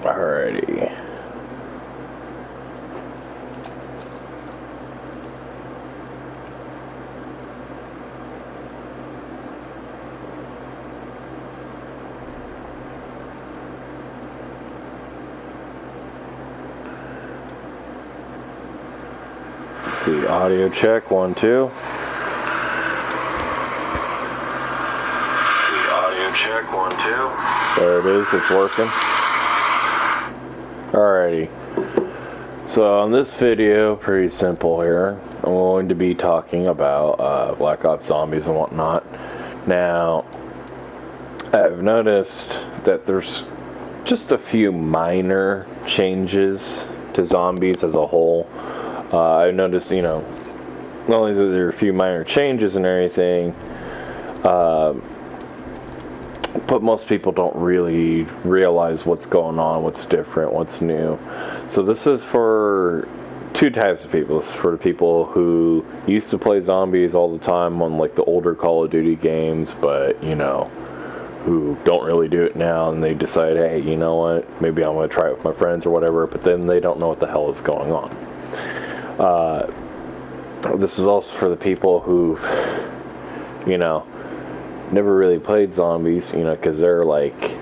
Alrighty. Let's see, audio check, 1, 2. Check, 1, 2. There it is, it's working. Alrighty. So on this video, pretty simple here. I'm going to be talking about Black Ops Zombies and whatnot. Now, I've noticed that there's just a few minor changes to zombies as a whole. I've noticed, you know, not only is there a few minor changes and everything, but most people don't really realize what's going on, what's different, what's new. So this is for two types of people. This is for the people who used to play zombies all the time on like the older Call of Duty games, but you know, who don't really do it now, and they decide, hey, you know what, maybe I'm going to try it with my friends or whatever, but then they don't know what the hell is going on. This is also for the people who, you know, never really played zombies, you know, because they're like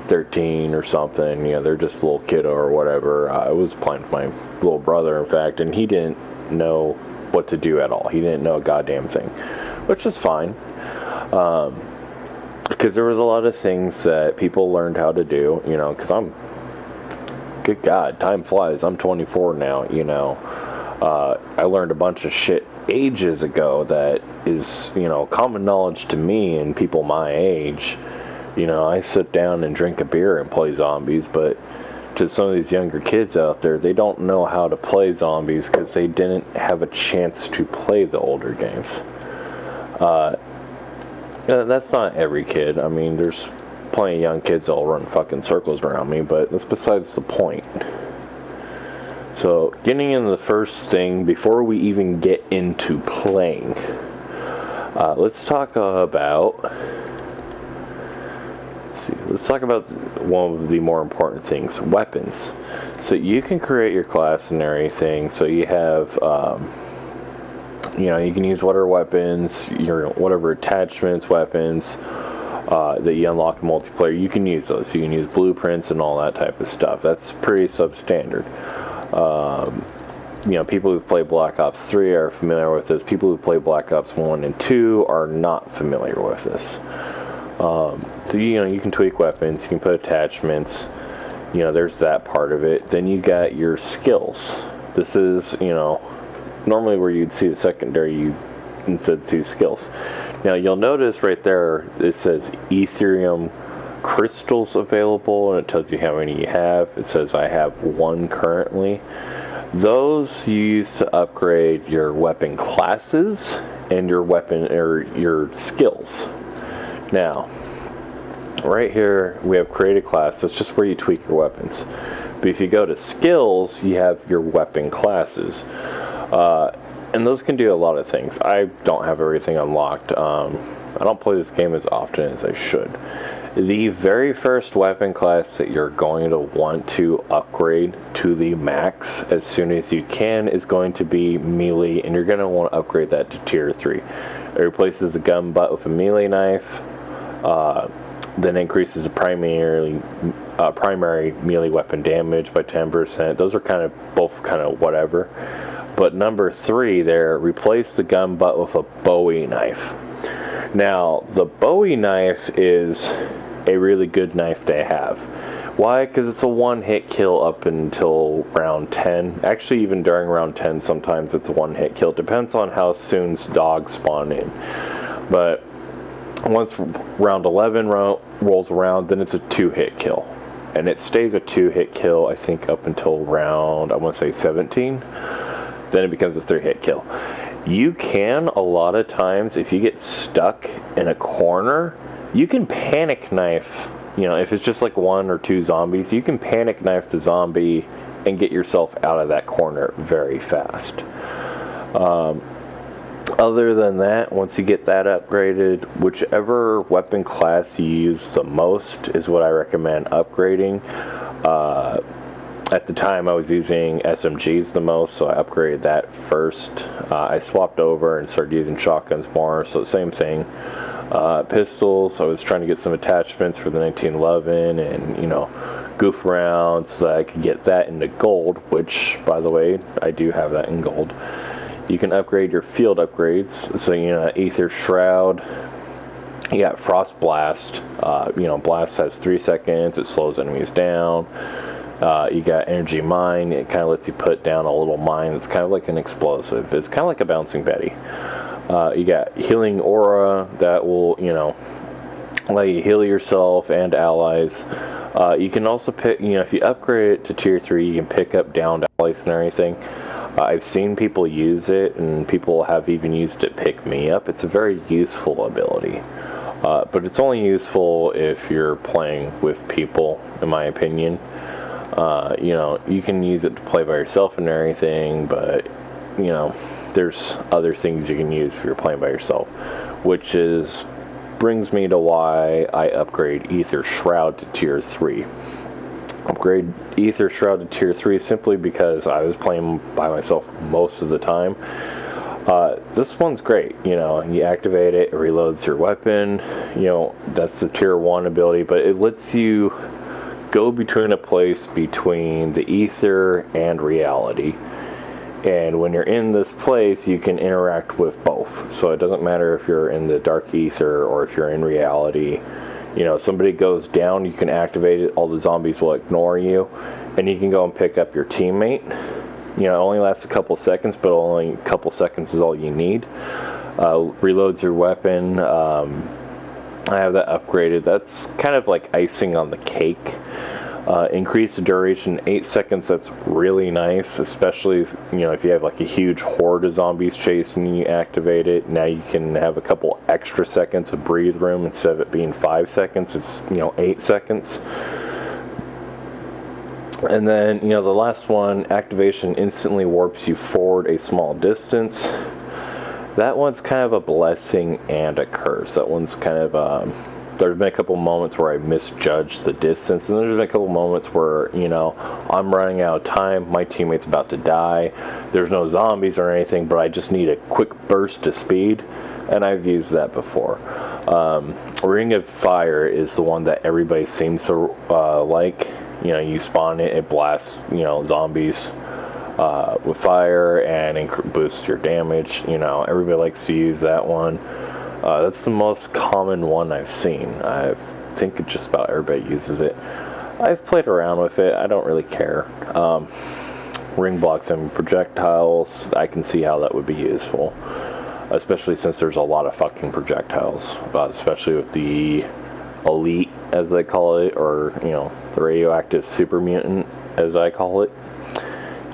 13 or something, you know, they're just a little kiddo or whatever. I was playing with my little brother, in fact, and he didn't know what to do at all. He didn't know a goddamn thing, which is fine, because there was a lot of things that people learned how to do, you know, because good God, time flies. I'm 24 now, you know. I learned a bunch of shit ages ago that is, you know, common knowledge to me and people my age. You know, I sit down and drink a beer and play zombies, but to some of these younger kids out there, they don't know how to play zombies because they didn't have a chance to play the older games. That's not every kid. I mean, there's plenty of young kids that'll run fucking circles around me, but that's besides the point. So, getting into the first thing, before we even get into playing, let's talk about, one of the more important things, weapons. So you can create your class and everything, so you have, you know, you can use whatever weapons, whatever attachments, weapons, that you unlock in multiplayer, you can use those. You can use blueprints and all that type of stuff. That's pretty substandard. You know, people who play Black Ops 3 are familiar with this. People who play Black Ops 1 and 2 are not familiar with this. So, you know, you can tweak weapons, you can put attachments, you know, there's that part of it. Then you got your skills. This is, you know, normally where you'd see the secondary, you instead see skills. Now, you'll notice right there, it says Aetherium crystals available, and it tells you how many you have. It says I have 1 currently. Those you use to upgrade your weapon classes and your weapon or your skills. Now, right here we have create a class. That's just where you tweak your weapons. But if you go to skills, you have your weapon classes, and those can do a lot of things. I don't have everything unlocked. I don't play this game as often as I should. The very first weapon class that you're going to want to upgrade to the max as soon as you can is going to be melee, and you're going to want to upgrade that to tier 3. It replaces the gun butt with a melee knife, then increases the primary melee weapon damage by 10%. Those are both kind of whatever. But number 3 there, replace the gun butt with a Bowie knife. Now, the Bowie knife is a really good knife to have. Why? Because it's a one-hit kill up until round 10. Actually, even during round 10, sometimes it's a one-hit kill. Depends on how soon dogs spawn in. But once round 11 rolls around, then it's a 2-hit kill. And it stays a 2-hit kill, I think, up until round, I want to say 17. Then it becomes a 3-hit kill. You can, a lot of times, if you get stuck in a corner, you can panic knife, you know, if it's just like 1 or 2 zombies, you can panic knife the zombie and get yourself out of that corner very fast. Other than that, once you get that upgraded, whichever weapon class you use the most is what I recommend upgrading. At the time I was using SMGs the most, so I upgraded that first. I swapped over and started using shotguns more, so same thing. Pistols, I was trying to get some attachments for the 1911 and, you know, goof around so that I could get that into gold, which, by the way, I do have that in gold. You can upgrade your field upgrades, so, you know, AETHER SHROUD. You got Frost Blast. You know, Blast has 3 seconds, it slows enemies down. You got Energy Mine, it kind of lets you put down a little mine that's kind of like an explosive. It's kind of like a Bouncing Betty. You got Healing Aura, that will, you know, let you heal yourself and allies. You can also pick, you know, if you upgrade it to tier 3, you can pick up downed allies and everything. I've seen people use it, and people have even used it pick me up. It's a very useful ability. But it's only useful if you're playing with people, in my opinion. You know, you can use it to play by yourself and everything, but, you know, there's other things you can use if you're playing by yourself, which brings me to why I upgrade AETHER SHROUD to tier 3. Upgrade AETHER SHROUD to tier 3 simply because I was playing by myself most of the time. This one's great, you know, you activate it, it reloads your weapon, you know, that's the tier 1 ability, but it lets you go between a place between the ether and reality. And when you're in this place, you can interact with both. So it doesn't matter if you're in the dark ether or if you're in reality. You know, somebody goes down, you can activate it, all the zombies will ignore you, and you can go and pick up your teammate. You know, it only lasts a couple seconds, but only a couple seconds is all you need. Reloads your weapon. I have that upgraded. That's kind of like icing on the cake. Increase the duration 8 seconds, that's really nice, especially, you know, if you have like a huge horde of zombies chasing you, activate it. Now you can have a couple extra seconds of breathe room. Instead of it being 5 seconds, it's, you know, 8 seconds. And then, you know, the last one, activation instantly warps you forward a small distance. That one's kind of a blessing and a curse. That one's kind of, there's been a couple moments where I misjudged the distance, and there's been a couple moments where, you know, I'm running out of time, my teammate's about to die, there's no zombies or anything, but I just need a quick burst of speed, and I've used that before. Ring of Fire is the one that everybody seems to like. You know, you spawn it, it blasts, you know, zombies with fire, and boosts your damage. You know, everybody likes to use that one. That's the most common one I've seen. I think just about everybody uses it. I've played around with it. I don't really care. Ring blocks and projectiles. I can see how that would be useful. Especially since there's a lot of fucking projectiles. Especially with the elite, as they call it. Or, you know, the radioactive super mutant, as I call it.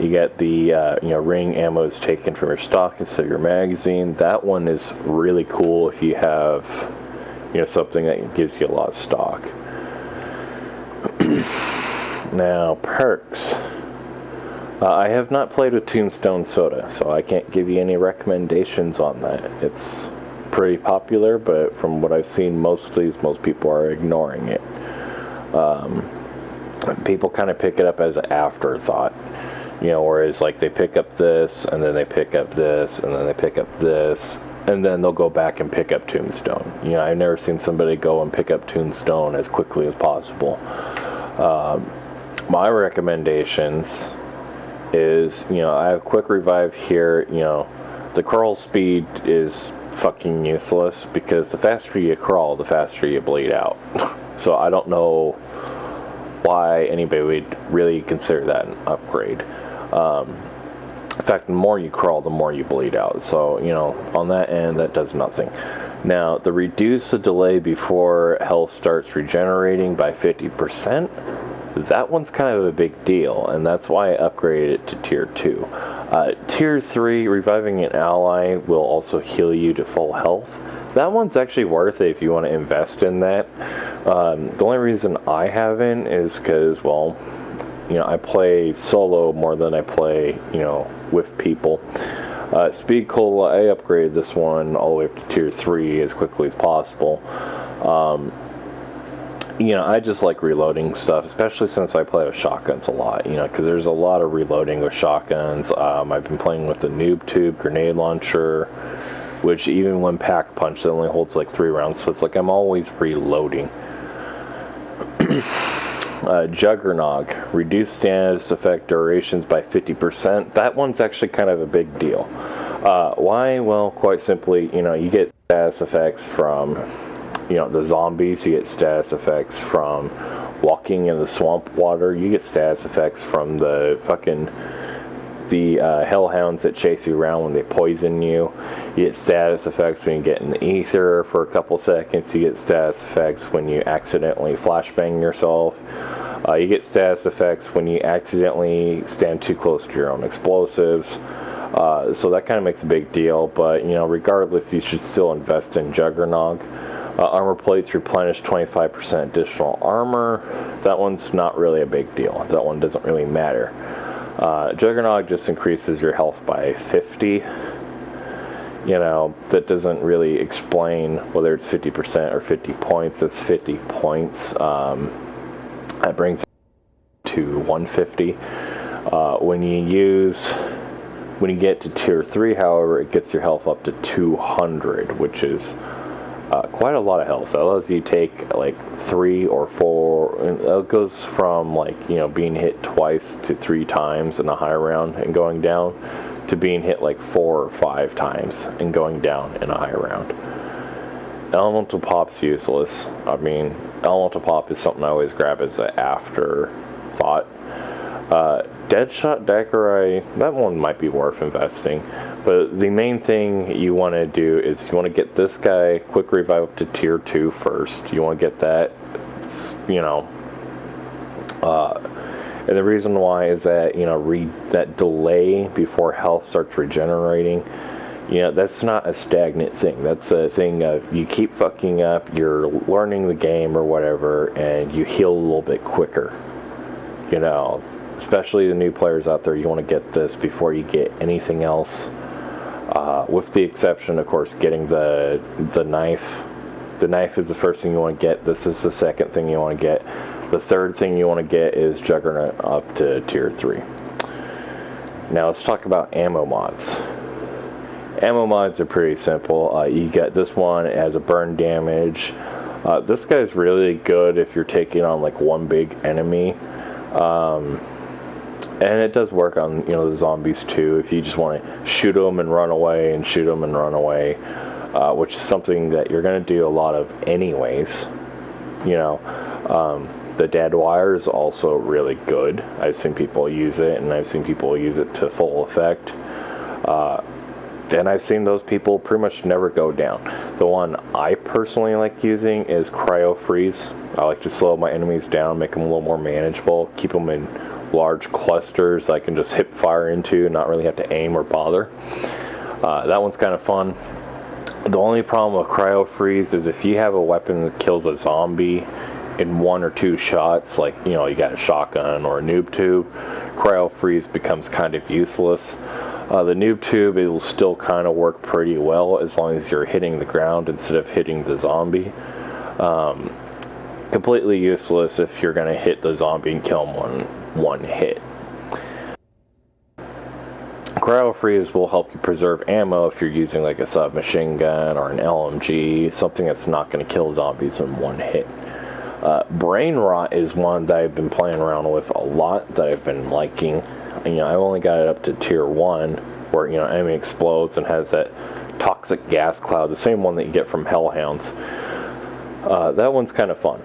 You get the, you know, ring ammo is taken from your stock instead of your magazine. That one is really cool if you have, you know, something that gives you a lot of stock. Now, perks. I have not played with Tombstone Soda, so I can't give you any recommendations on that. It's pretty popular, but from what I've seen, most people are ignoring it. People kind of pick it up as an afterthought. You know, whereas like they pick up this, and then they pick up this, and then they pick up this, and then they'll go back and pick up Tombstone. You know, I've never seen somebody go and pick up Tombstone as quickly as possible. My recommendations is, you know, I have quick revive here. You know, the crawl speed is fucking useless, because the faster you crawl, the faster you bleed out. So I don't know why anybody would really consider that an upgrade. In fact, the more you crawl, the more you bleed out. So, you know, on that end, that does nothing. Now, the reduce the delay before health starts regenerating by 50%, that one's kind of a big deal, and that's why I upgraded it to tier 2. Tier 3, reviving an ally will also heal you to full health. That one's actually worth it if you want to invest in that. The only reason I haven't is because, well, you know, I play solo more than I play, you know, with people. Speed Cola, I upgraded this one all the way up to tier 3 as quickly as possible. you know, I just like reloading stuff, especially since I play with shotguns a lot, you know, because there's a lot of reloading with shotguns. I've been playing with the noob tube grenade launcher, which even when pack punch, it only holds like 3 rounds, so it's like I'm always reloading. Juggernog, reduce status effect durations by 50%. That one's actually kind of a big deal. Why? Well, quite simply, you know, you get status effects from, you know, the zombies, you get status effects from walking in the swamp water, you get status effects from the hellhounds that chase you around when they poison you. You get status effects when you get in the ether for a couple seconds. You get status effects when you accidentally flashbang yourself. You get status effects when you accidentally stand too close to your own explosives. So that kind of makes a big deal, but you know, regardless, you should still invest in Juggernog. Armor plates replenish 25% additional armor. That one's not really a big deal. That one doesn't really matter. Juggernog just increases your health by 50. You know, that doesn't really explain whether it's 50% or 50 points. It's 50 points. That brings it to 150. When you get to tier 3, however, it gets your health up to 200, which is quite a lot of health. That allows you to take like 3 or 4, and it goes from like, you know, being hit twice to 3 times in a high round and going down, to being hit like 4 or 5 times and going down in a high round. Elemental Pop's useless. I mean, Elemental Pop is something I always grab as an afterthought. Deadshot Z.K.I.A, that one might be worth investing, but the main thing you want to do is you want to get this guy quick revive up to tier 2 first. You want to get that, you know, and the reason why is that, you know, that delay before health starts regenerating, you know, that's not a stagnant thing. That's a thing of you keep fucking up, you're learning the game or whatever, and you heal a little bit quicker, you know. Especially the new players out there, you want to get this before you get anything else. With the exception, of course, getting the knife. The knife is the first thing you want to get. This is the second thing you want to get. The third thing you want to get is Juggernaut up to tier 3. Now let's talk about ammo mods. Ammo mods are pretty simple. You get this one, it has a burn damage. This guy's really good if you're taking on like one big enemy. And it does work on, you know, the zombies too, if you just want to shoot them and run away and shoot them and run away, which is something that you're going to do a lot of anyways, you know. The dead wire is also really good. I've seen people use it, and I've seen people use it to full effect. And I've seen those people pretty much never go down. The one I personally like using is Cryo Freeze. I like to slow my enemies down, make them a little more manageable, keep them in large clusters I can just hip fire into and not really have to aim or bother. That one's kind of fun. The only problem with Cryo Freeze is if you have a weapon that kills a zombie in 1 or 2 shots, like, you know, you got a shotgun or a noob tube, Cryo Freeze becomes kind of useless. The noob tube, it will still kind of work pretty well as long as you're hitting the ground instead of hitting the zombie. Completely useless if you're going to hit the zombie and kill him one hit. Cryo Freeze will help you preserve ammo if you're using like a submachine gun or an LMG, something that's not going to kill zombies in one hit. Brain Rot is one that I've been playing around with a lot, that I've been liking. You know, I've only got it up to tier 1, where, you know, enemy explodes and has that toxic gas cloud, the same one that you get from hellhounds. That one's kind of fun.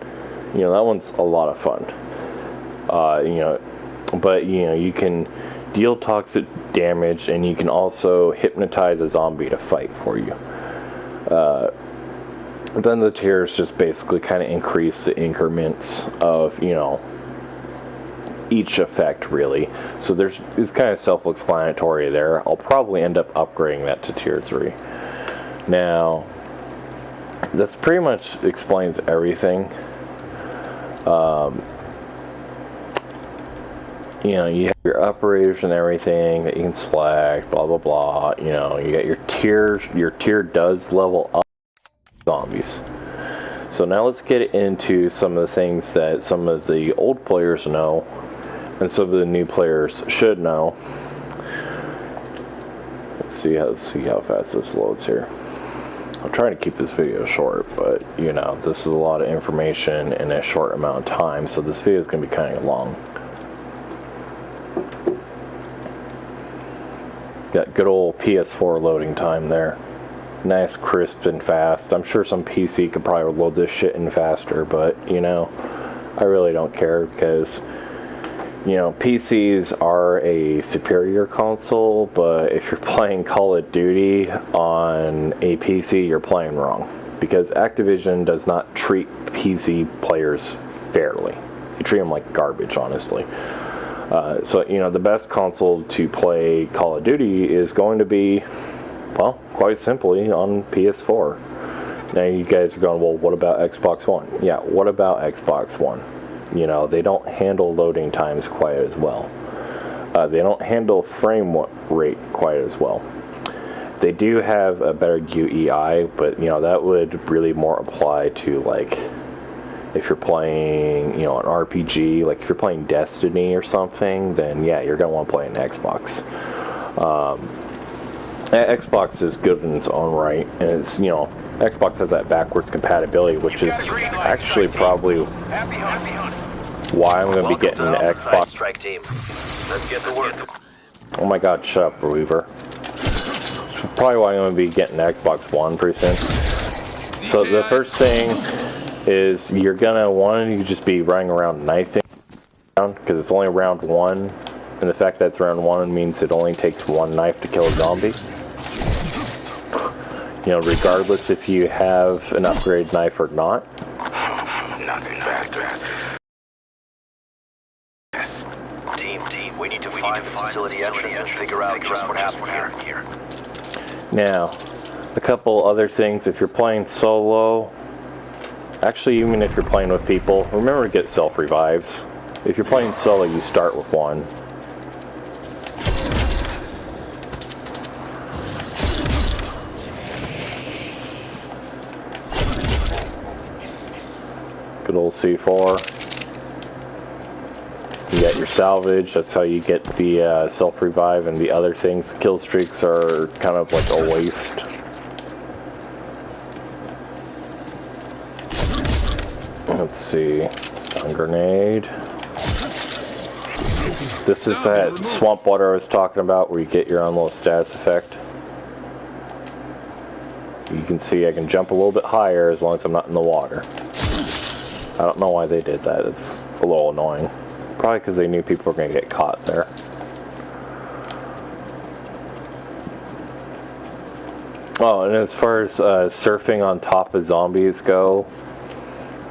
You know, that one's a lot of fun. You know, but, you know, you can deal toxic damage, and you can also hypnotize a zombie to fight for you. Then the tiers just basically kind of increase the increments of, you know, each effect, really. So it's kind of self-explanatory there. I'll probably end up upgrading that to tier 3. Now, that's pretty much explains everything. You know, you have your operators and everything that you can select, blah blah blah. You know, you got your tiers. Your tier does level up zombies. So now let's get into some of the things that some of the old players know and some of the new players should know. Let's see how fast this loads here. I'm trying to keep this video short, but you know, this is a lot of information in a short amount of time, so this video is going to be kind of long. Got good old PS4 loading time there. Nice, crisp, and fast. I'm sure some PC could probably load this shit in faster, but you know, I really don't care because, you know, PCs are a superior console, but if you're playing Call of Duty on a PC, you're playing wrong. Because Activision does not treat PC players fairly. They treat them like garbage, honestly. So, you know, the best console to play Call of Duty is going to be, well, quite simply on PS4. Now you guys are going, well, what about Xbox One? Yeah, what about Xbox One? You know, they don't handle loading times quite as well. They don't handle frame rate quite as well. They do have a better UI, but, you know, that would really more apply to, like, if you're playing, you know, an RPG, like if you're playing Destiny or something, then yeah, you're going to want to play an Xbox. Xbox is good in its own right, and it's, you know, Xbox has that backwards compatibility, which is actually probably why I'm going to be getting an Xbox. Strike team. Let's get to work. Oh my god, shut up, Weaver. Probably why I'm going to be getting Xbox One pretty soon. So the first thing is you're going to want to just be running around knifing around, because it's only round one, and the fact that it's round one means it only takes one knife to kill a zombie. You know, regardless if you have an upgrade knife or not. Nothing fast. Team, we need to find the facility entrance and figure out just what happened here. Now, a couple other things. If you're playing solo, actually even if you're playing with people, remember to get self-revives. If you're playing solo, you start with one. Good old C4. You got your salvage, that's how you get the self-revive, and the other things. Kill streaks are kind of like a waste. Let's see. Stun grenade. This is that swamp water I was talking about where you get your own little status effect. You can see I can jump a little bit higher as long as I'm not in the water. I don't know why they did that. It's a little annoying. Probably because they knew people were going to get caught there. Oh, and as far as surfing on top of zombies go,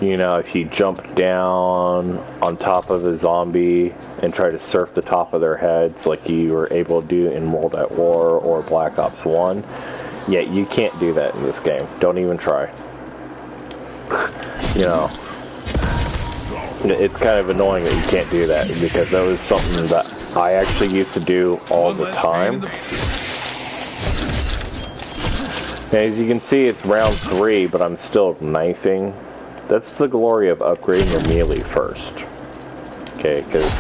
you know, if you jump down on top of a zombie and try to surf the top of their heads like you were able to do in World at War or Black Ops 1, yeah, you can't do that in this game. Don't even try. You know, it's kind of annoying that you can't do that, because that was something that I actually used to do all the time. Now, as you can see, it's round 3, but I'm still knifing. That's the glory of upgrading your melee first. Okay, because,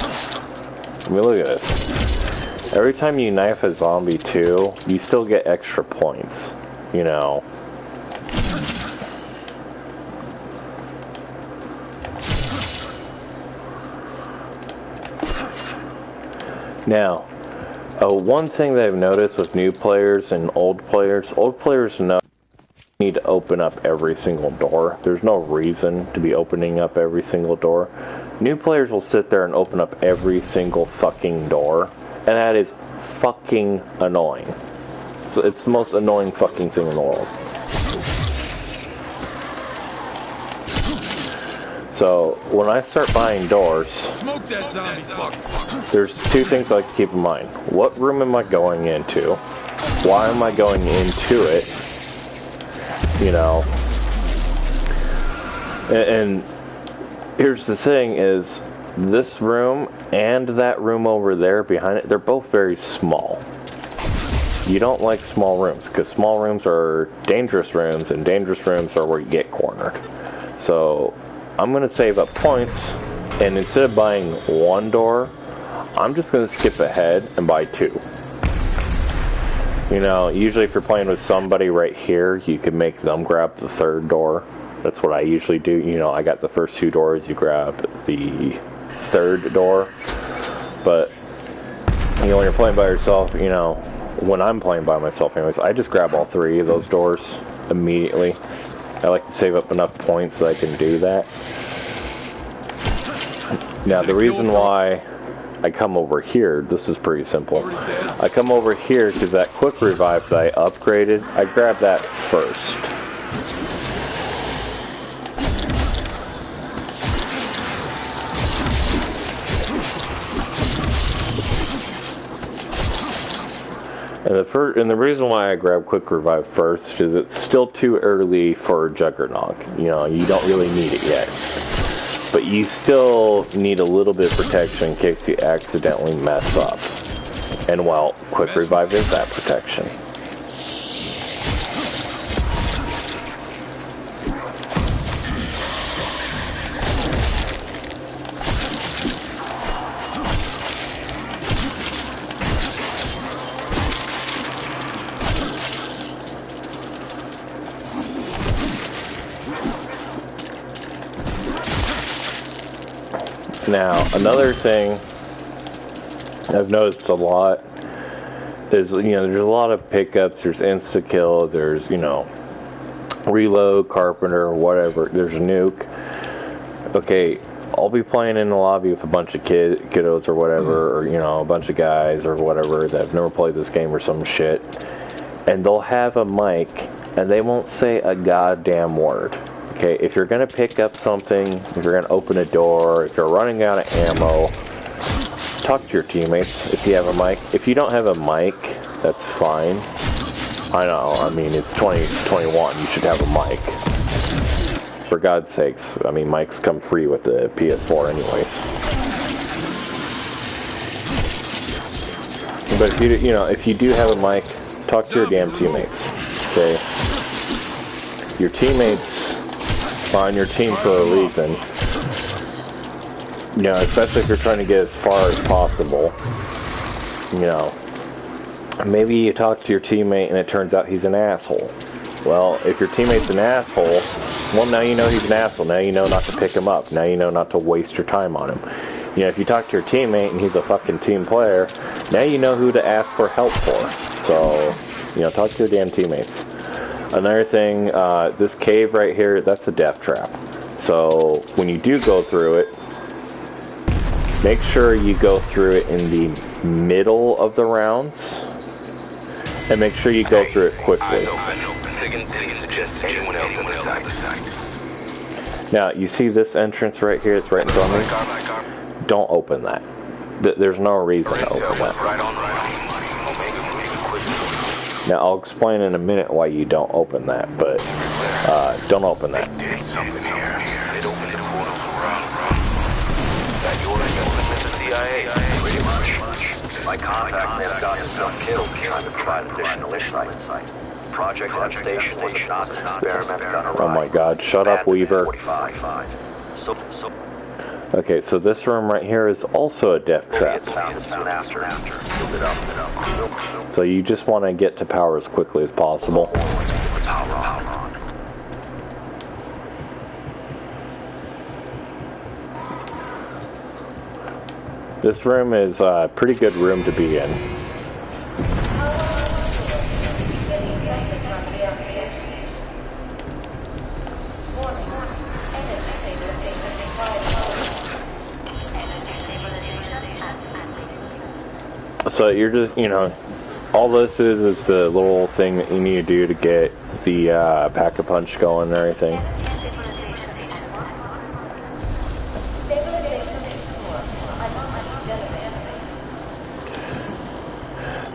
I mean, look at this. Every time you knife a zombie too, you still get extra points, you know. Now, one thing that I've noticed with new players and old players know you need to open up every single door. There's no reason to be opening up every single door. New players will sit there and open up every single fucking door, and that is fucking annoying. So it's the most annoying fucking thing in the world. So, when I start buying doors, Smoke that zombie fuck. There's two things I like to keep in mind. What room am I going into? Why am I going into it? You know. And here's the thing is, this room and that room over there behind it, they're both very small. You don't like small rooms, because small rooms are dangerous rooms, and dangerous rooms are where you get cornered. So I'm going to save up points, and instead of buying one door, I'm just going to skip ahead and buy two. You know, usually if you're playing with somebody right here, you can make them grab the third door. That's what I usually do. You know, I got the first two doors, you grab the third door. But, you know, when you're playing by yourself, you know, when I'm playing by myself anyways, I just grab all three of those doors immediately. I like to save up enough points so I can do that. Now, the reason why I come over here, this is pretty simple. I come over here because that quick revive that I upgraded, I grab that first. And the reason why I grab quick revive first is it's still too early for Juggernog. You know, you don't really need it yet. But you still need a little bit of protection in case you accidentally mess up. And well, quick revive is that protection. Now, another thing I've noticed a lot is, you know, there's a lot of pickups, there's insta-kill, there's, you know, reload, carpenter, whatever, there's nuke. Okay, I'll be playing in the lobby with a bunch of kiddos or whatever, or, you know, a bunch of guys or whatever that have never played this game or some shit, and they'll have a mic, and they won't say a goddamn word. Okay, if you're going to pick up something, if you're going to open a door, if you're running out of ammo, talk to your teammates if you have a mic. If you don't have a mic, that's fine. I know, I mean, it's 2021, you should have a mic. For God's sakes, I mean, mics come free with the PS4 anyways. But if you know, if you do have a mic, talk to your damn teammates, okay? Your teammates on your team for a reason. You know, especially if you're trying to get as far as possible. You know, maybe you talk to your teammate and it turns out he's an asshole. Well, if your teammate's an asshole, well, now you know he's an asshole. Now you know not to pick him up. Now you know not to waste your time on him. You know, if you talk to your teammate and he's a fucking team player, now you know who to ask for help for. So, you know, talk to your damn teammates. Another thing, this cave right here, that's a death trap. So when you do go through it, make sure you go through it in the middle of the rounds, and make sure you go through it quickly. Now, you see this entrance right here, it's right in front of me? Don't open that. There's no reason to open that. Now, I'll explain in a minute why you don't open that, but don't open that. My contact may have gotten himself killed trying to provide additional insight. Project on station was a Nazi experiment done awry. Oh my God, shut up, Weaver. Okay, so this room right here is also a death trap. So you just want to get to power as quickly as possible. This room is a pretty good room to be in. So you're just, you know, all this is the little thing that you need to do to get the pack-a-punch going and everything.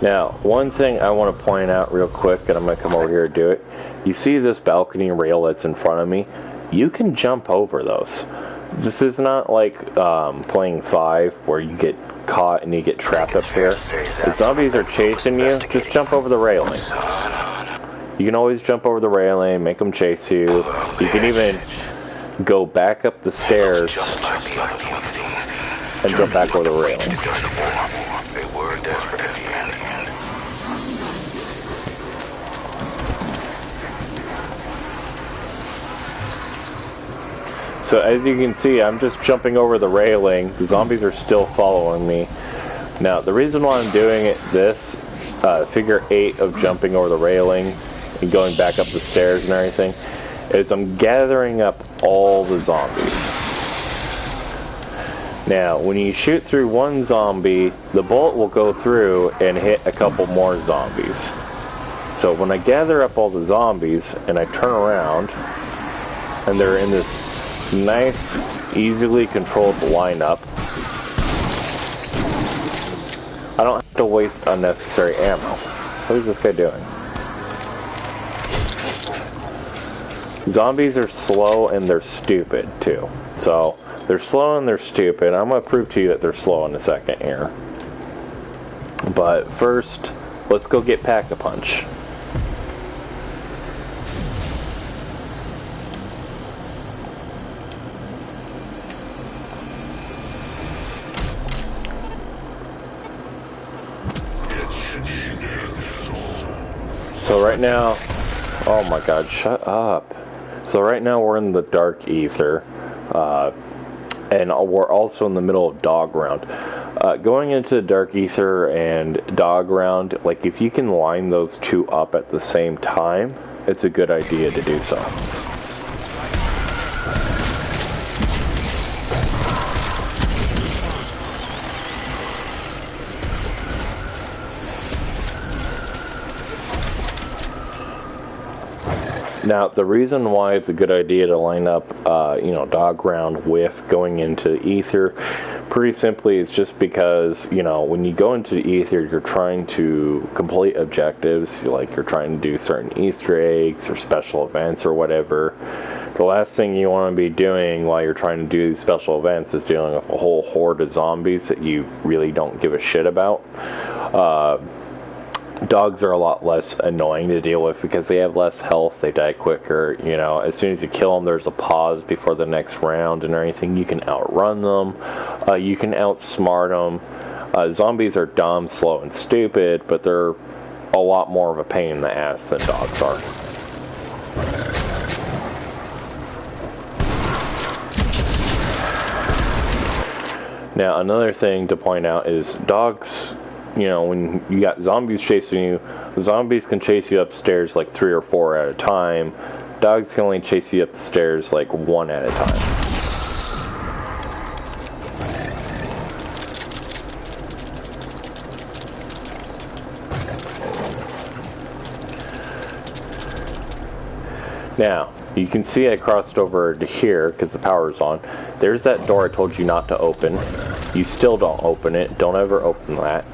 Now, one thing I want to point out real quick, and I'm going to come over here and do it. You see this balcony rail that's in front of me? You can jump over those. This is not like playing 5 where you get caught and you get trapped up here. If zombies are chasing you, just jump over the railing. You can always jump over the railing, make them chase you. You can even go back up the stairs and jump back over the railing. They were desperate at the end. So as you can see, I'm just jumping over the railing. The zombies are still following me. Now, the reason why I'm doing it this, figure 8 of jumping over the railing and going back up the stairs and everything, is I'm gathering up all the zombies. Now, when you shoot through one zombie, the bullet will go through and hit a couple more zombies. So when I gather up all the zombies and I turn around and they're in this nice, easily controlled lineup, I don't have to waste unnecessary ammo. What is this guy doing? Zombies are slow and they're stupid too. So they're slow and they're stupid. I'm going to prove to you that they're slow in a second here. But first, let's go get Pack-a-Punch. So right now, oh my god, shut up. So right now we're in the Dark Aether, and we're also in the middle of Dog Round. Going into Dark Aether and Dog Round, like if you can line those two up at the same time, it's a good idea to do so. Now, the reason why it's a good idea to line up, Dog Round with going into Aether, pretty simply, it's just because, when you go into Aether, you're trying to complete objectives, like you're trying to do certain Easter eggs or special events or whatever. The last thing you want to be doing while you're trying to do these special events is dealing with a whole horde of zombies that you really don't give a shit about. Dogs are a lot less annoying to deal with because they have less health, they die quicker, as soon as you kill them there's a pause before the next round and everything. You can outrun them, you can outsmart them. Zombies are dumb, slow, and stupid, but they're a lot more of a pain in the ass than dogs are. Now, another thing to point out is dogs, when you got zombies chasing you, zombies can chase you upstairs like 3 or 4 at a time. Dogs can only chase you up the stairs like 1 at a time. Now, you can see I crossed over to here because the power's on. There's that door I told you not to open. You still don't open it. Don't ever open that.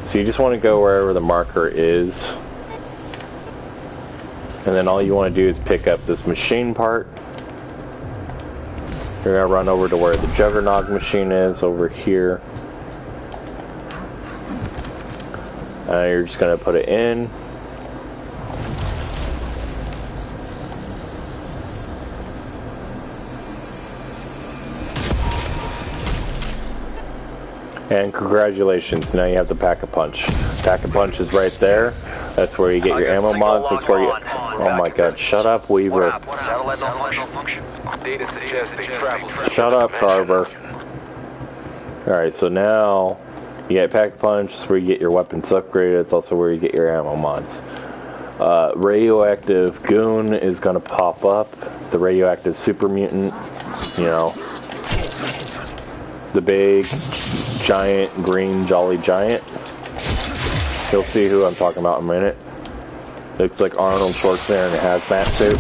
So you just want to go wherever the marker is. And then all you want to do is pick up this machine part. You're going to run over to where the Juggernog machine is, over here. You're just going to put it in. And congratulations, now you have the Pack-a-Punch. Pack-a-Punch is right there. That's where you get your ammo mods. That's where you... Oh my god, shut up, Weaver. Shut up, Carver. Alright, so now you get Pack-a-Punch. It's where you get your weapons upgraded. It's also where you get your ammo mods. Radioactive Goon is going to pop up. The Radioactive Super Mutant, the big, giant, green, jolly giant. You'll see who I'm talking about in a minute. Looks like Arnold Schwarzenegger in a hazmat suit.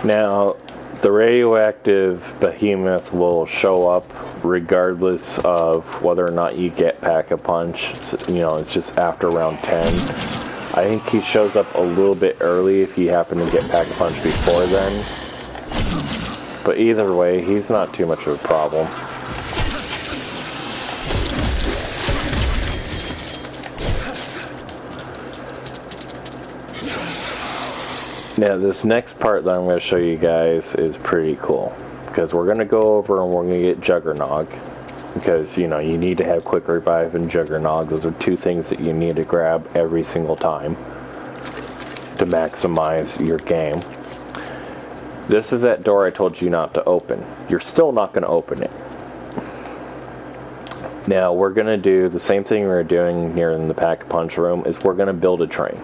Now, the radioactive behemoth will show up regardless of whether or not you get Pack-a-Punch. It's just after round 10. I think he shows up a little bit early if you happen to get Pack-a-Punch before then. But But either way, he's not too much of a problem. Now, this next part that I'm going to show you guys is pretty cool. Because we're going to go over and we're going to get Juggernog. Because, you know, you need to have Quick Revive and Juggernog. Those are two things that you need to grab every single time to maximize your game. This is that door I told you not to open. You're still not going to open it. Now, we're going to do the same thing we were doing here in the Pack-a-Punch room, is we're going to build a train.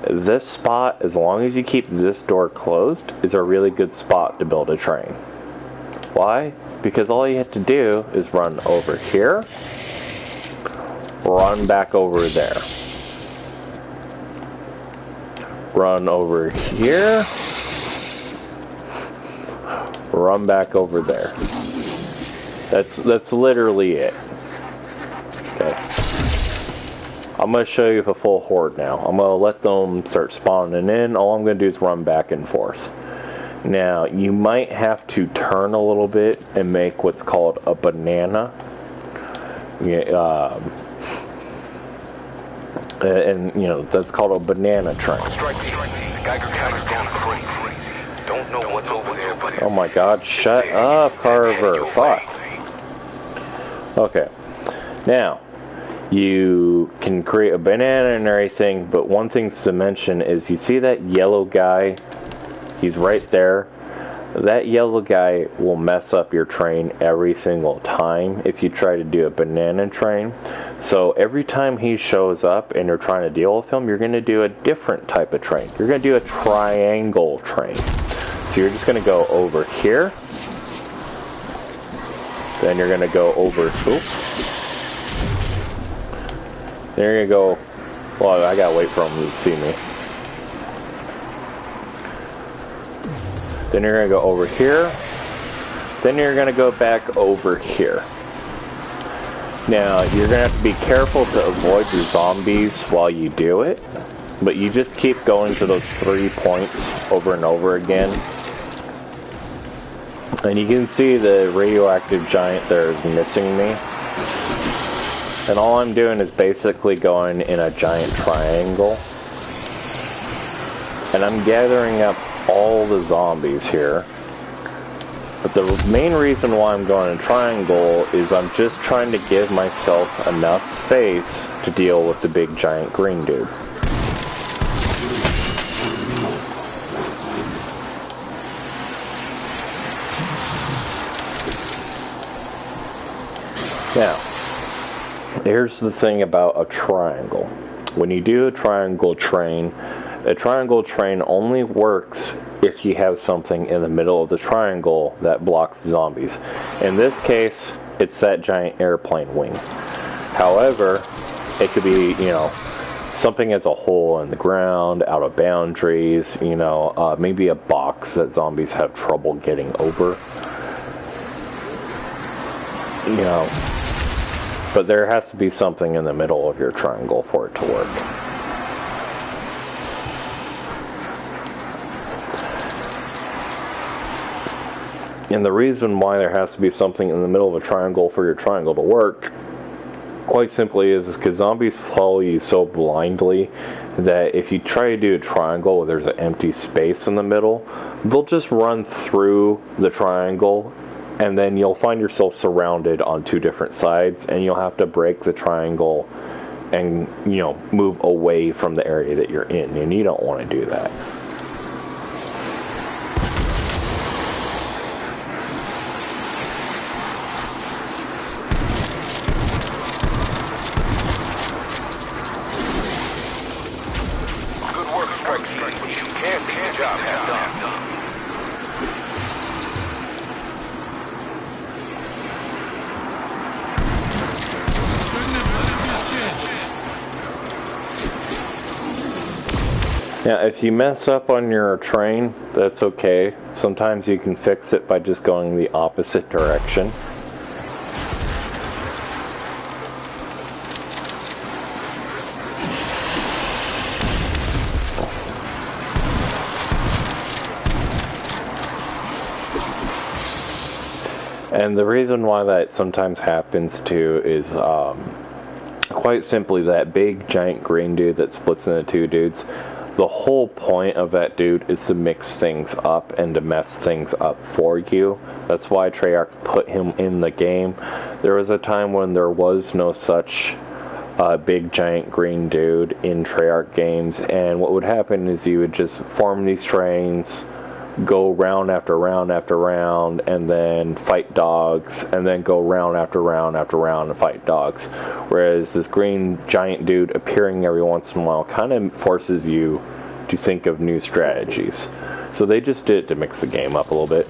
This spot, as long as you keep this door closed, is a really good spot to build a train. Why? Because all you have to do is run over here, run back over there. Run over here, run back over there. That's literally it. Okay. I'm going to show you the full horde now. I'm going to let them start spawning in. All I'm going to do is run back and forth. Now, you might have to turn a little bit and make what's called a banana. And, you know, that's called a banana train. Don't know what's over there, but Oh my god, shut up, Carver. Fuck. Okay. Now, you can create a banana and everything, but one thing to mention is you see that yellow guy? He's right there. That yellow guy will mess up your train every single time if you try to do a banana train. So every time he shows up and you're trying to deal with him, you're going to do a different type of train. You're going to do a triangle train. So you're just going to go over here. Then you're going to go over... Oops. Then you're going to go... Well, I got to wait for him to see me. Then you're going to go over here. Then you're going to go back over here. Now, you're going to have to be careful to avoid your zombies while you do it. But you just keep going to those 3 points over and over again. And you can see the radioactive giant there is missing me. And all I'm doing is basically going in a giant triangle. And I'm gathering up all the zombies here. But the main reason why I'm going in triangle is I'm just trying to give myself enough space to deal with the big giant green dude. Now, here's the thing about a triangle. When you do a triangle train only works if you have something in the middle of the triangle that blocks zombies. In this case, it's that giant airplane wing. However, it could be, you know, something as a hole in the ground, out of boundaries, you know, maybe a box that zombies have trouble getting over. You know, but there has to be something in the middle of your triangle for it to work. And the reason why there has to be something in the middle of a triangle for your triangle to work, quite simply, is because zombies follow you so blindly that if you try to do a triangle where there's an empty space in the middle, they'll just run through the triangle, and then you'll find yourself surrounded on 2 different sides, and you'll have to break the triangle and, you know, move away from the area that you're in, and you don't want to do that. Now, if you mess up on your train, that's okay. Sometimes you can fix it by just going the opposite direction. And the reason why that sometimes happens too is quite simply that big giant green dude that splits into two dudes. The whole point of that dude is to mix things up and to mess things up for you. That's why Treyarch put him in the game. There was a time when there was no such big giant green dude in Treyarch games, and what would happen is you would just form these trains, go round after round after round, and then fight dogs, and then go round after round after round and fight dogs. Whereas this green giant dude appearing every once in a while kind of forces you to think of new strategies. So they just did it to mix the game up a little bit.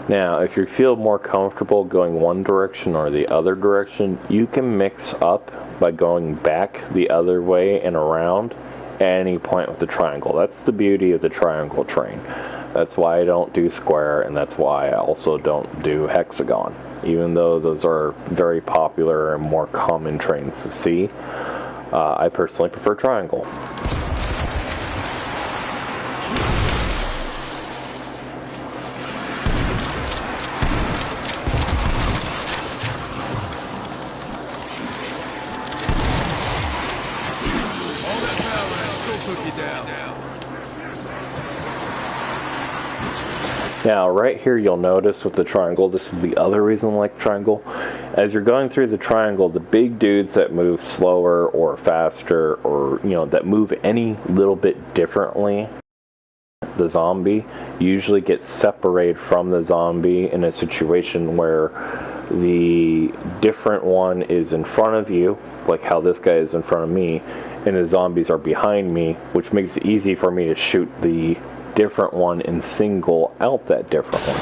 Now, if you feel more comfortable going one direction or the other direction, you can mix up by going back the other way and around at any point with the triangle. That's the beauty of the triangle train. That's why I don't do square, and that's why I also don't do hexagon. Even though those are very popular and more common trains to see, I personally prefer triangle. Now, right here you'll notice with the triangle, this is the other reason I like triangle. As you're going through the triangle, the big dudes that move slower or faster, or, you know, that move any little bit differently, the zombie, usually gets separated from the zombie in a situation where the different one is in front of you, like how this guy is in front of me, and the zombies are behind me, which makes it easy for me to shoot the different one and single out that different one.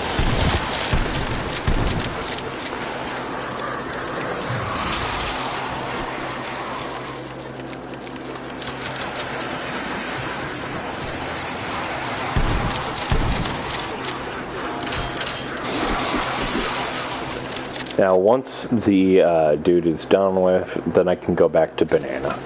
Now, once the dude is done with, then I can go back to banana.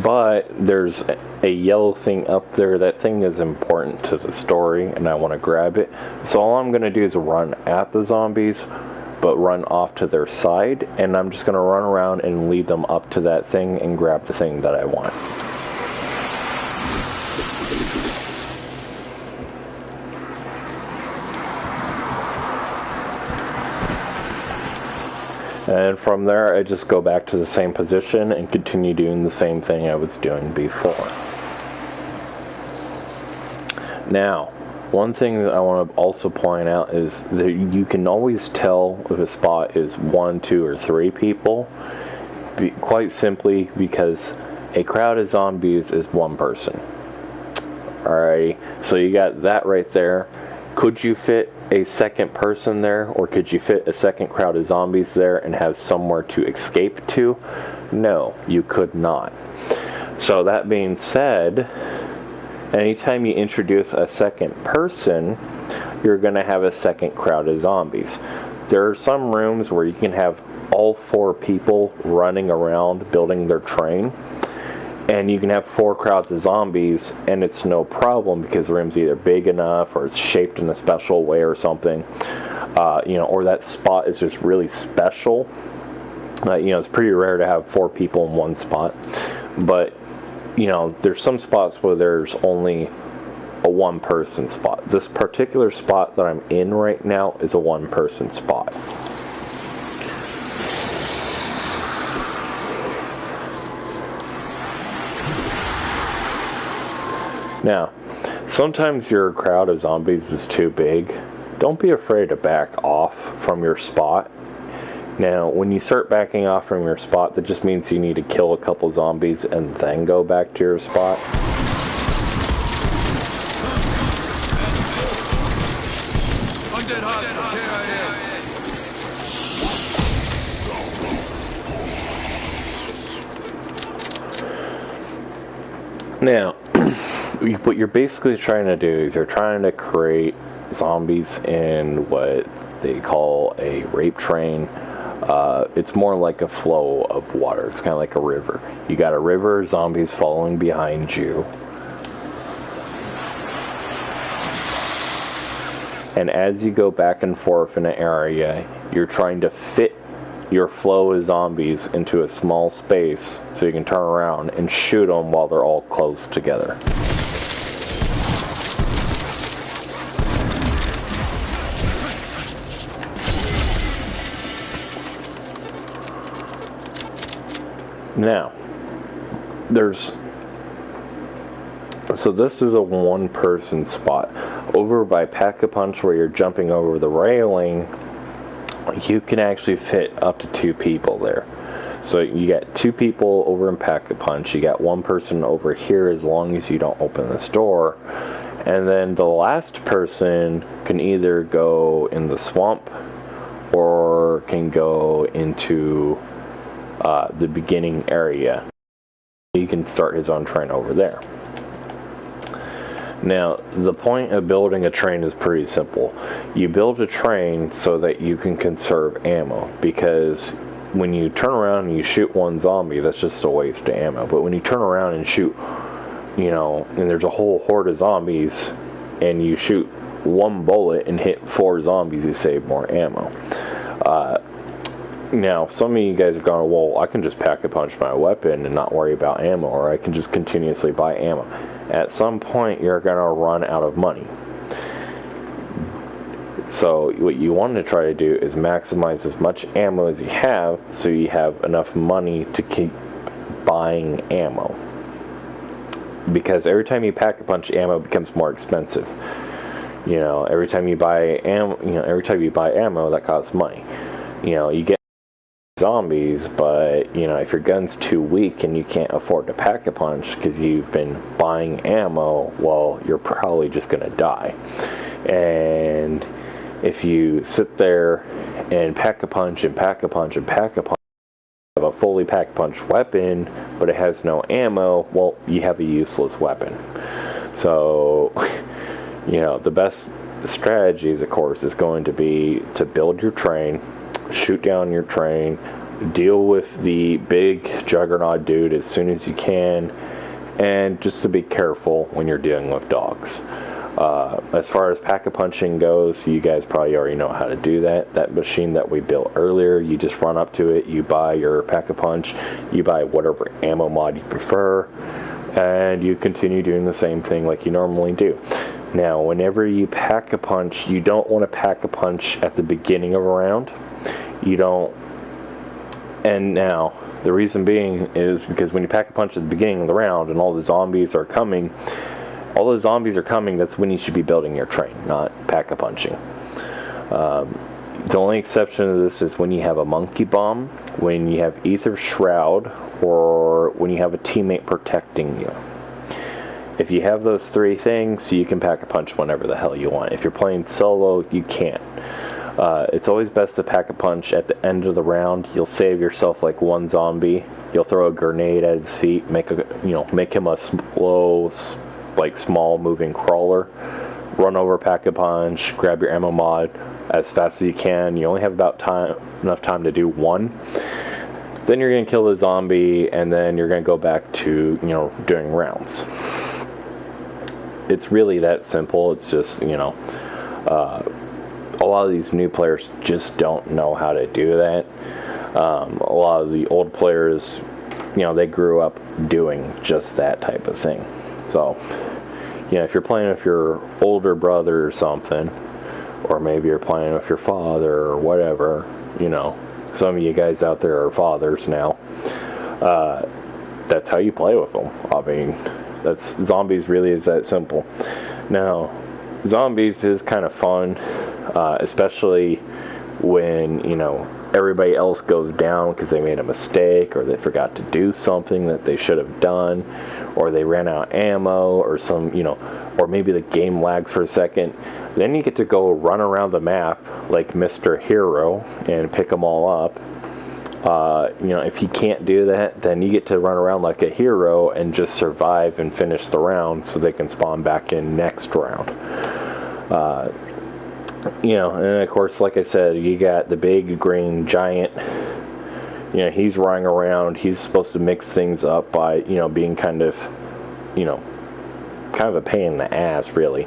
But there's a yellow thing up there. That thing is important to the story, and I want to grab it. So all I'm going to do is run at the zombies, but run off to their side, and I'm just going to run around and lead them up to that thing and grab the thing that I want. And from there, I just go back to the same position and continue doing the same thing I was doing before. Now, one thing that I want to also point out is that you can always tell if a spot is 1, 2, or 3 people, quite simply because a crowd of zombies is 1 person. Alrighty, so you got that right there. Could you fit a second person there, or could you fit a second crowd of zombies there and have somewhere to escape to? No, you could not. So that being said, anytime you introduce a second person, you're going to have a second crowd of zombies. There are some rooms where you can have all 4 people running around building their train, and you can have 4 crowds of zombies, and it's no problem because the room's either big enough or it's shaped in a special way or something, you know, or that spot is just really special. You know, it's pretty rare to have 4 people in one spot, but you know, there's some spots where there's only a 1-person spot. This particular spot that I'm in right now is a 1-person spot. Now, sometimes your crowd of zombies is too big. Don't be afraid to back off from your spot. Now, when you start backing off from your spot, that just means you need to kill a couple zombies and then go back to your spot. Undead hostile, KIA. Now, what you're basically trying to do is you're trying to create zombies in what what they call a rape train. It's more like a flow of water. It's kind of like a river. You got a river, zombies following behind you. And as you go back and forth in an area, you're trying to fit your flow of zombies into a small space so you can turn around and shoot them while they're all close together. Now, so this is a one-person spot. Over by Pack-a-Punch, where you're jumping over the railing, you can actually fit up to 2 people there. So you got 2 people over in Pack-a-Punch, you got 1 person over here as long as you don't open this door, and then the last person can either go in the swamp or can go into the beginning area. He can start his own train over there. Now, the point of building a train is pretty simple. You build a train so that you can conserve ammo, because when you turn around and you shoot 1 zombie, that's just a waste of ammo. But when you turn around and shoot, and there's a whole horde of zombies, and you shoot 1 bullet and hit 4 zombies, you save more ammo. Now, some of you guys are going, well, I can just Pack-a-Punch my weapon and not worry about ammo, or I can just continuously buy ammo. At some point, you're going to run out of money. So what you want to try to do is maximize as much ammo as you have, so you have enough money to keep buying ammo. Because every time you Pack-a-Punch, ammo becomes more expensive. Every time you buy ammo, that costs money. You get zombies, but if your gun's too weak and you can't afford to Pack-a-Punch because you've been buying ammo, well, you're probably just gonna die. And if you sit there and Pack-a-Punch and Pack-a-Punch and Pack-a-Punch, have a fully Pack-a-Punch weapon but it has no ammo, well, you have a useless weapon. So the best strategies, of course, is going to be to build your train, shoot down your train, deal with the big juggernaut dude as soon as you can, and just to be careful when you're dealing with dogs. As far as Pack-a-Punching goes, you guys probably already know how to do that. That machine that we built earlier, you just run up to it, you buy your Pack-a-Punch, you buy whatever ammo mod you prefer, and you continue doing the same thing like you normally do. Now, whenever you Pack-a-Punch, you don't want to Pack-a-Punch at the beginning of a round. You don't. And now, the reason being is because when you Pack-a-Punch at the beginning of the round and all the zombies are coming, that's when you should be building your train, not Pack-a-Punching. The only exception to this is when you have a monkey bomb, when you have AETHER SHROUD, or when you have a teammate protecting you. If you have those 3 things, you can Pack-a-Punch whenever the hell you want. If you're playing solo, you can't. It's always best to Pack-a-Punch at the end of the round. You'll save yourself like 1 zombie. You'll throw a grenade at his feet, make him a slow, small moving crawler. Run over Pack-a-Punch, grab your ammo mod as fast as you can. You only have enough time to do 1. Then you're going to kill the zombie, and then you're going to go back to doing rounds. It's really that simple. It's just a lot of these new players just don't know how to do that. A lot of the old players, they grew up doing just that type of thing. So, if you're playing with your older brother or something, or maybe you're playing with your father or whatever, some of you guys out there are fathers now, that's how you play with them. I mean, zombies really is that simple. Now, zombies is kind of fun, especially when, everybody else goes down because they made a mistake, or they forgot to do something that they should have done, or they ran out of ammo, or or maybe the game lags for a second. Then you get to go run around the map like Mr. Hero and pick them all up. If you can't do that, then you get to run around like a hero and just survive and finish the round so they can spawn back in next round. You know, and of course, like I said, you got the big green giant. You know, he's running around. He's supposed to mix things up by, you know, being kind of, you know, kind of a pain in the ass, really.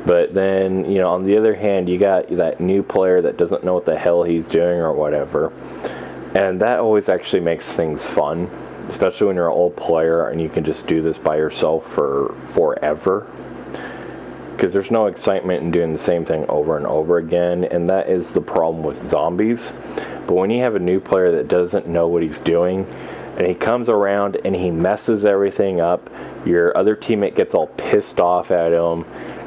But then, you know, on the other hand, you got that new player that doesn't know what the hell he's doing or whatever. And that always actually makes things fun, especially when you're an old player and you can just do this by yourself for forever. Because there's no excitement in doing the same thing over and over again, and that is the problem with zombies. But when you have a new player that doesn't know what he's doing, and he comes around and he messes everything up, your other teammate gets all pissed off at him,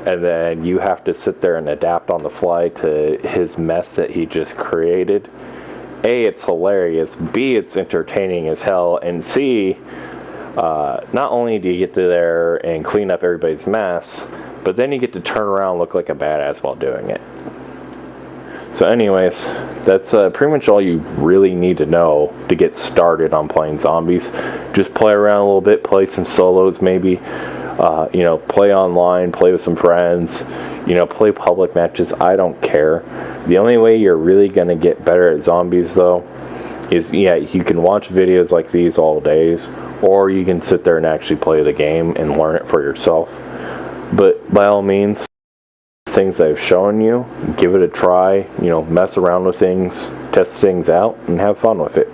and then you have to sit there and adapt on the fly to his mess that he just created. A, it's hilarious. B, it's entertaining as hell. And C, not only do you get to there and clean up everybody's mess, but then you get to turn around and look like a badass while doing it. So anyways, that's pretty much all you really need to know to get started on playing zombies. Just play around a little bit, play some solos maybe, you know, play online, play with some friends, you know, play public matches. I don't care. The only way you're really going to get better at zombies, though, is, yeah, you can watch videos like these all days, or you can sit there and actually play the game and learn it for yourself. But by all means, things I've shown you, give it a try, you know, mess around with things, test things out, and have fun with it.